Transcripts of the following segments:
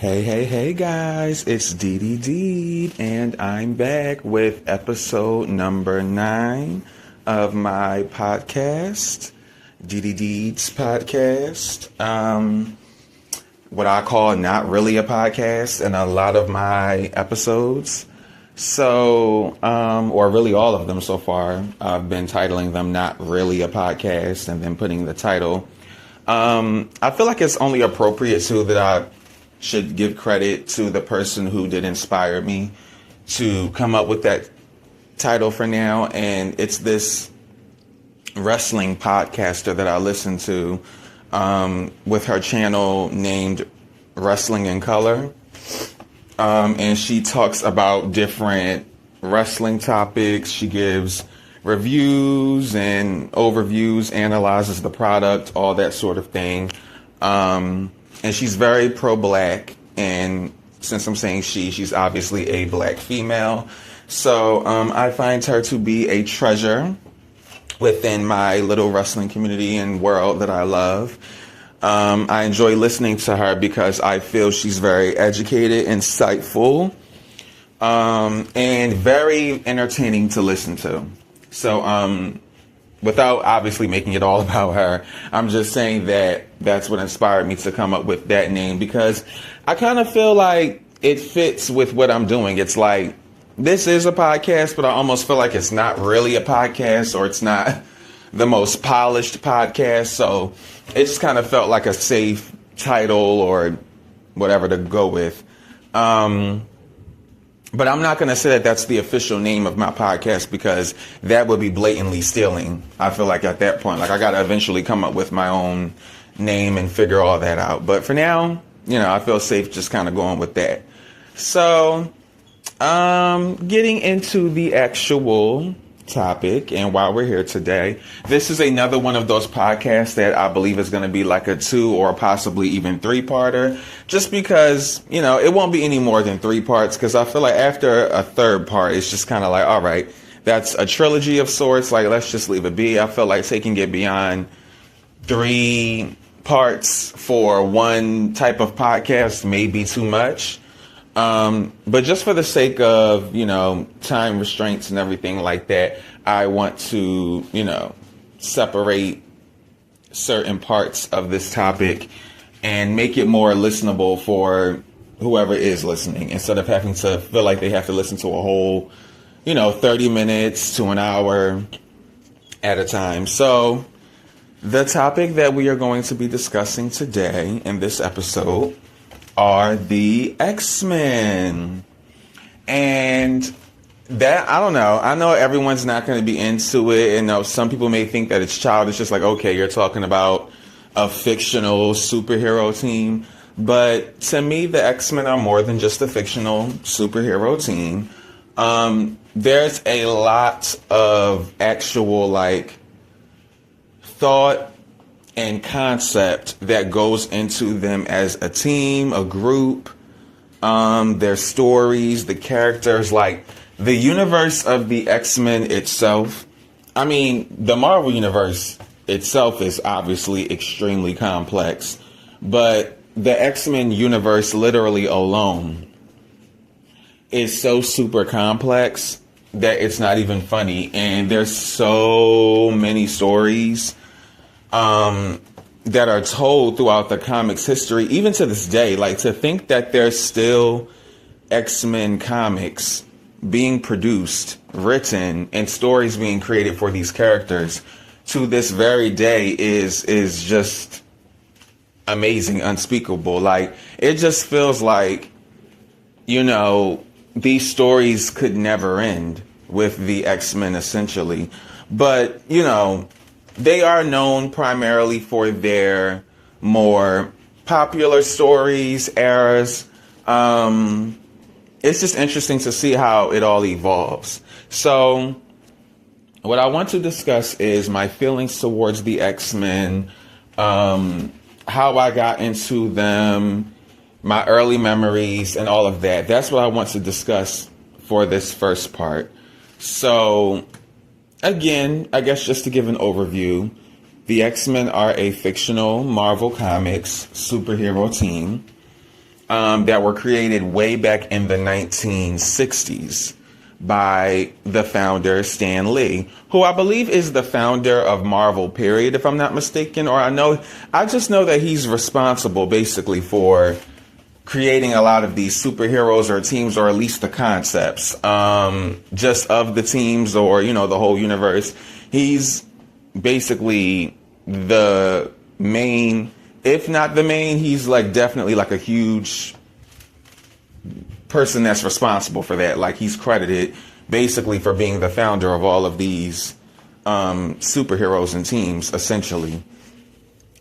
Hey guys, it's DDD, and I'm back with episode number 9 of my podcast, DDD's podcast. What I call not really a podcast in a lot of my episodes. So, or really all of them so far, I've been titling them not really a podcast and then putting the title. I feel like it's only appropriate too that I should give credit to the person who did inspire me to come up with that title for now. And it's this wrestling podcaster that I listen to with her channel named Wrestling in Color. And she talks about different wrestling topics. She gives reviews and overviews, analyzes the product, all that sort of thing. And she's very pro-black, and since I'm saying she's obviously a black female. So I find her to be a treasure within my little wrestling community and world that I love. I enjoy listening to her because I feel she's very educated, insightful, and very entertaining to listen to. So without obviously making it all about her, I'm just saying that that's what inspired me to come up with that name, because I kind of feel like it fits with what I'm doing. It's like, this is a podcast, but I almost feel like it's not really a podcast, or it's not the most polished podcast. So it just kind of felt like a safe title or whatever to go with. But I'm not going to say that that's the official name of my podcast, because that would be blatantly stealing. I feel like at that point, like, I got to eventually come up with my own name and figure all that out. But for now, I feel safe just kind of going with that. So, getting into the actual topic, and while we're here today, this is another one of those podcasts that I believe is going to be like a 2 or possibly even 3-parter, just because it won't be any more than 3 parts, because I feel like after a third part it's just kind of like, all right, that's a trilogy of sorts, like, let's just leave it be. I feel like taking it beyond 3 parts for one type of podcast may be too much. But just for the sake of, time restraints and everything like that, I want to, separate certain parts of this topic and make it more listenable for whoever is listening, instead of having to feel like they have to listen to a whole, 30 minutes to an hour at a time. So the topic that we are going to be discussing today in this episode are the X-Men. And that, I don't know. I know everyone's not going to be into it. And some people may think that it's childish. Just like, okay, you're talking about a fictional superhero team. But to me, the X-Men are more than just a fictional superhero team. There's a lot of actual, thought and concept that goes into them as a team, a group, their stories, the characters, like the universe of the X-Men itself. I mean, the Marvel universe itself is obviously extremely complex, but the X-Men universe literally alone is so super complex that it's not even funny. And there's so many stories that are told throughout the comics history, even to this day. Like, to think that there's still X-Men comics being produced, written, and stories being created for these characters to this very day is just amazing, unspeakable. Like, it just feels like, these stories could never end with the X-Men, essentially. But, they are known primarily for their more popular stories, eras. It's just interesting to see how it all evolves. So what I want to discuss is my feelings towards the X-Men, how I got into them, my early memories, and all of that. That's what I want to discuss for this first part. So again, I guess just to give an overview, the X-Men are a fictional Marvel Comics superhero team. that were created way back in the 1960s by the founder, Stan Lee, who I believe is the founder of Marvel, period, if I'm not mistaken. Or I just know that he's responsible basically for creating a lot of these superheroes or teams, or at least the concepts, just of the teams, or, you know, the whole universe. He's basically the main, if not the main, he's like definitely like a huge person that's responsible for that. Like, he's credited basically for being the founder of all of these superheroes and teams, essentially.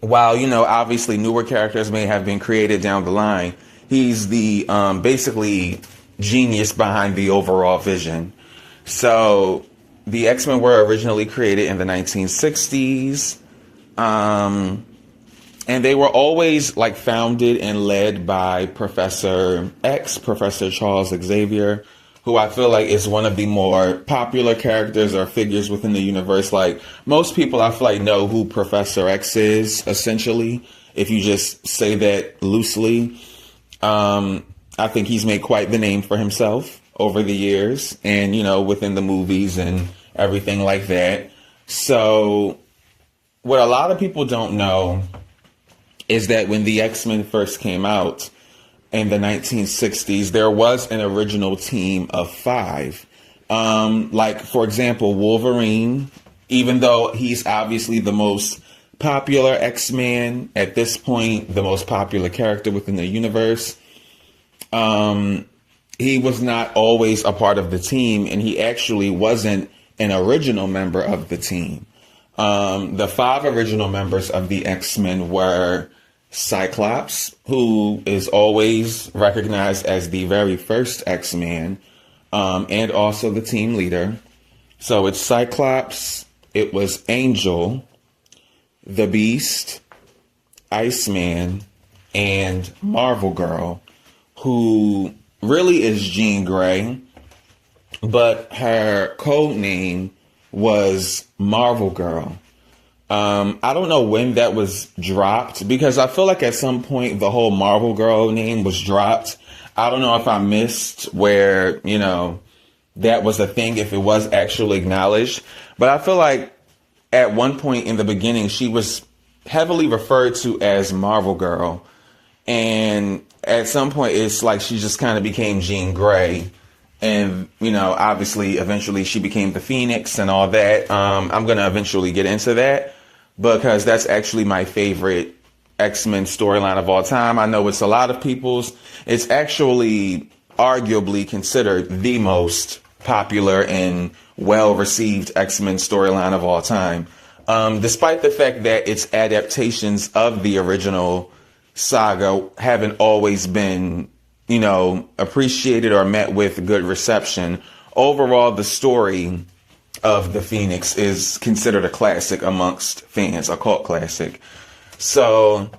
While, you know, obviously newer characters may have been created down the line, he's the basically genius behind the overall vision. So the X-Men were originally created in the 1960s. And they were always like founded and led by Professor X, Professor Charles Xavier, who I feel like is one of the more popular characters or figures within the universe. Like, most people I feel like know who Professor X is, essentially, if you just say that loosely. I think he's made quite the name for himself over the years, and, you know, within the movies and everything like that. So what a lot of people don't know is that when the X-Men first came out in the 1960s, there was an original team of 5. Like, for example, Wolverine, even though he's obviously the most popular X-Man at this point, the most popular character within the universe, he was not always a part of the team, and he actually wasn't an original member of the team. The 5 original members of the X-Men were Cyclops, who is always recognized as the very first X-Man, and also the team leader. So it's Cyclops, it was Angel, the Beast, Iceman, and Marvel Girl, who really is Jean Grey, but her code name was Marvel Girl. I don't know when that was dropped, because I feel like at some point the whole Marvel Girl name was dropped. I don't know if I missed where, you know, that was a thing, if it was actually acknowledged. But I feel like at one point in the beginning, she was heavily referred to as Marvel Girl. And at some point, it's like she just kind of became Jean Grey. And, you know, obviously, eventually she became the Phoenix and all that. I'm going to eventually get into that, because that's actually my favorite X-Men storyline of all time. I know it's a lot of people's. It's actually arguably considered the most popular and well-received X-Men storyline of all time. Despite the fact that its adaptations of the original saga haven't always been, you know, appreciated or met with good reception. Overall, the story of the Phoenix is considered a classic amongst fans, a cult classic. So,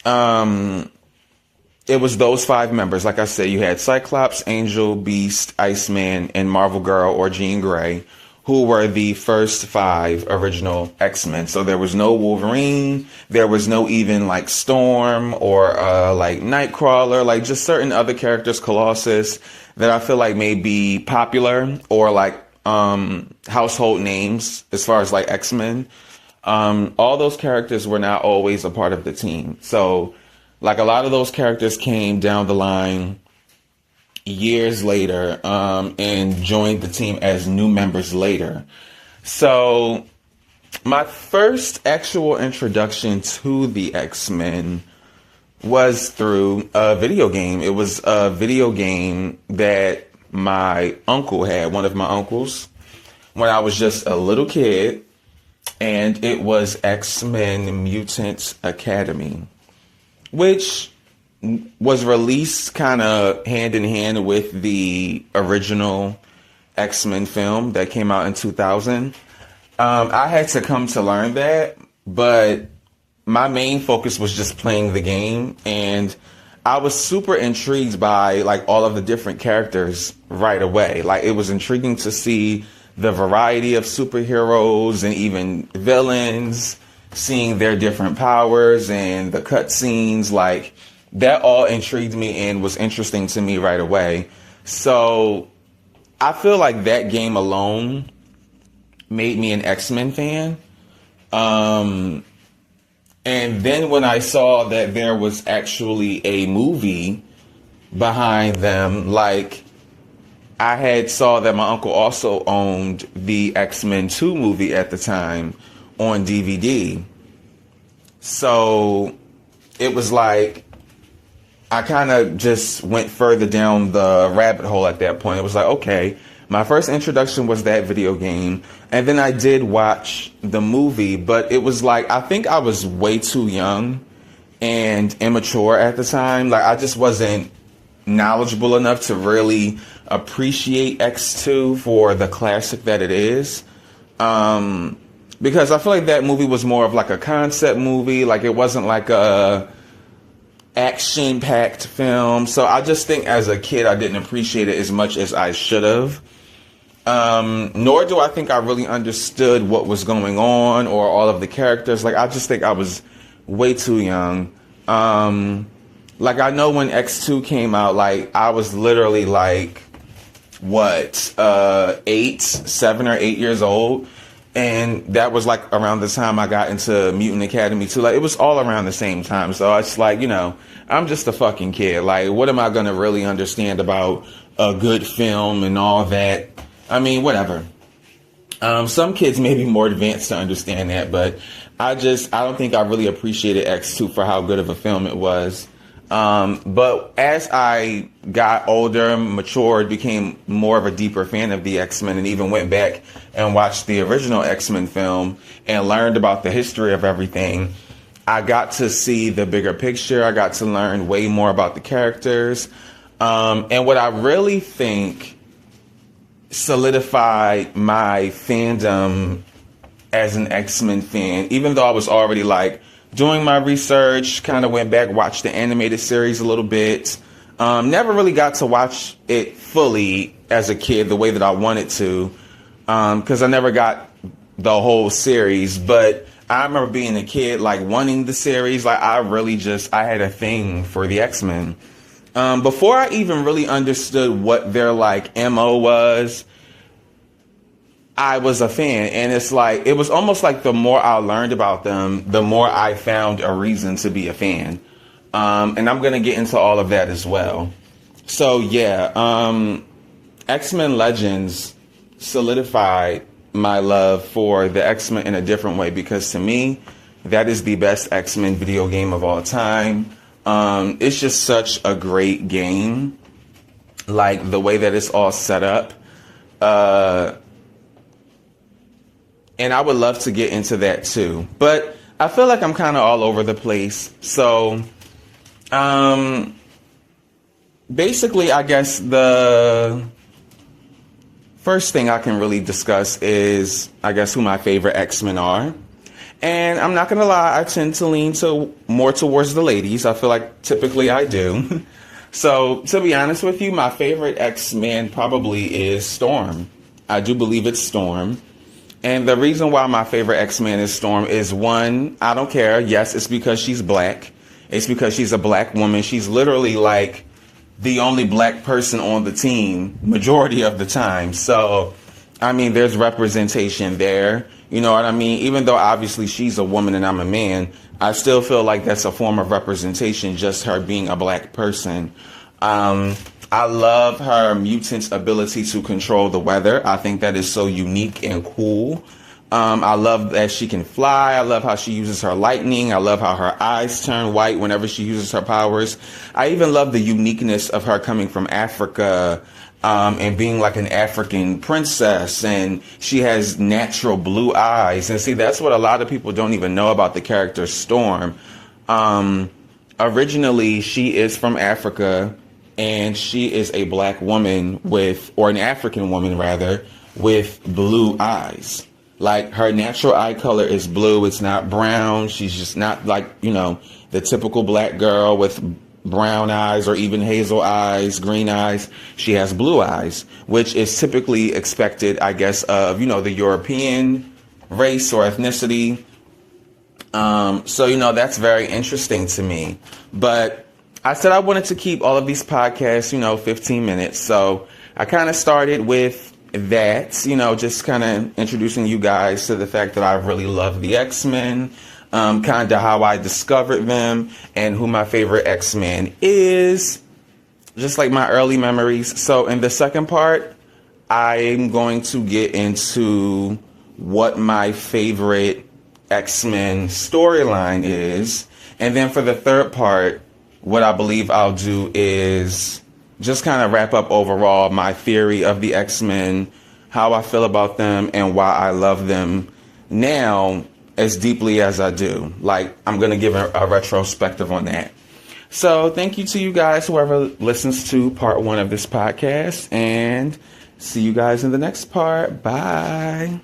it was those 5 members. Like I said, you had Cyclops, Angel, Beast, Iceman, and Marvel Girl, or Jean Grey, who were the first 5 original X-Men. So there was no Wolverine, there was no even like Storm or like Nightcrawler, like just certain other characters, Colossus, that I feel like may be popular or like household names as far as like X-Men. All those characters were not always a part of the team. So like a lot of those characters came down the line years later, and joined the team as new members later. So my first actual introduction to the X-Men was through a video game. It was a video game that my uncle had, one of my uncles, when I was just a little kid, and it was X-Men Mutant Academy, which was released kind of hand in hand with the original X-Men film that came out in 2000. I had to come to learn that, but my main focus was just playing the game, and I was super intrigued by like all of the different characters right away. Like, it was intriguing to see the variety of superheroes and even villains, seeing their different powers and the cutscenes. Like, that all intrigued me and was interesting to me right away. So I feel like that game alone made me an X-Men fan. And then when I saw that there was actually a movie behind them, like I had saw that my uncle also owned the X-Men 2 movie at the time on DVD. So it was like I kind of just went further down the rabbit hole at that point. It was like, okay, my first introduction was that video game. And then I did watch the movie, but it was like, I think I was way too young and immature at the time. Like, I just wasn't knowledgeable enough to really appreciate X2 for the classic that it is. Because I feel like that movie was more of like a concept movie. Like, it wasn't like a action-packed film. So I just think as a kid, I didn't appreciate it as much as I should have. Nor do I think I really understood what was going on or all of the characters. Like, I just think I was way too young. Like, I know when X2 came out, like, I was literally like, 7 or 8 years old. And that was like around the time I got into Mutant Academy 2. Like, it was all around the same time. So it's like, you know, I'm just a fucking kid. Like, what am I going to really understand about a good film and all that? I mean, whatever. Some kids may be more advanced to understand that, but I don't think I really appreciated X2 for how good of a film it was. But as I got older, matured, became more of a deeper fan of the X-Men, and even went back and watched the original X-Men film and learned about the history of everything, I got to see the bigger picture. I got to learn way more about the characters. And what I really think solidified my fandom as an X-Men fan, even though I was already like doing my research, kind of went back, watched the animated series a little bit. Never really got to watch it fully as a kid the way that I wanted to, because I never got the whole series. But I remember being a kid, like wanting the series. Like, I had a thing for the X-Men. Before I even really understood what their like MO was, I was a fan. And it's like, it was almost like the more I learned about them, the more I found a reason to be a fan. And I'm going to get into all of that as well. So yeah, X-Men Legends solidified my love for the X-Men in a different way, because to me, that is the best X-Men video game of all time. It's just such a great game. Like, the way that it's all set up. And I would love to get into that too. But I feel like I'm kind of all over the place. So, basically, I guess the first thing I can really discuss is, I guess, who my favorite X-Men are. And I'm not going to lie, I tend to lean more towards the ladies. I feel like typically I do. So, to be honest with you, my favorite X-Men probably is Storm. I do believe it's Storm. And the reason why my favorite X-Men is Storm is, one, I don't care. Yes, it's because she's black. It's because she's a black woman. She's literally like the only black person on the team majority of the time. So, I mean, there's representation there. You know what I mean? Even though obviously she's a woman and I'm a man, I still feel like that's a form of representation, just her being a black person. I love her mutant's ability to control the weather. I think that is so unique and cool. I love that she can fly. I love how she uses her lightning. I love how her eyes turn white whenever she uses her powers. I even love the uniqueness of her coming from Africa, and being like an African princess, and she has natural blue eyes. And see, that's what a lot of people don't even know about the character Storm. Originally, she is from Africa, and she is a black woman or an African woman rather, with blue eyes. Like, her natural eye color is blue. It's not brown. She's just not like, you know, the typical black girl with brown eyes or even hazel eyes, green eyes. She has blue eyes, which is typically expected, I guess, of, you know, the European race or ethnicity. So, you know, that's very interesting to me. But I said I wanted to keep all of these podcasts, 15 minutes. So I kind of started with that, just kind of introducing you guys to the fact that I really love the X-Men, kind of how I discovered them and who my favorite X-Men is, just like my early memories. So in the second part, I'm going to get into what my favorite X-Men storyline is. And then for the third part, what I believe I'll do is just kind of wrap up overall my theory of the X-Men, how I feel about them, and why I love them now as deeply as I do. Like, I'm going to give a retrospective on that. So thank you to you guys, whoever listens to part 1 of this podcast, and see you guys in the next part. Bye.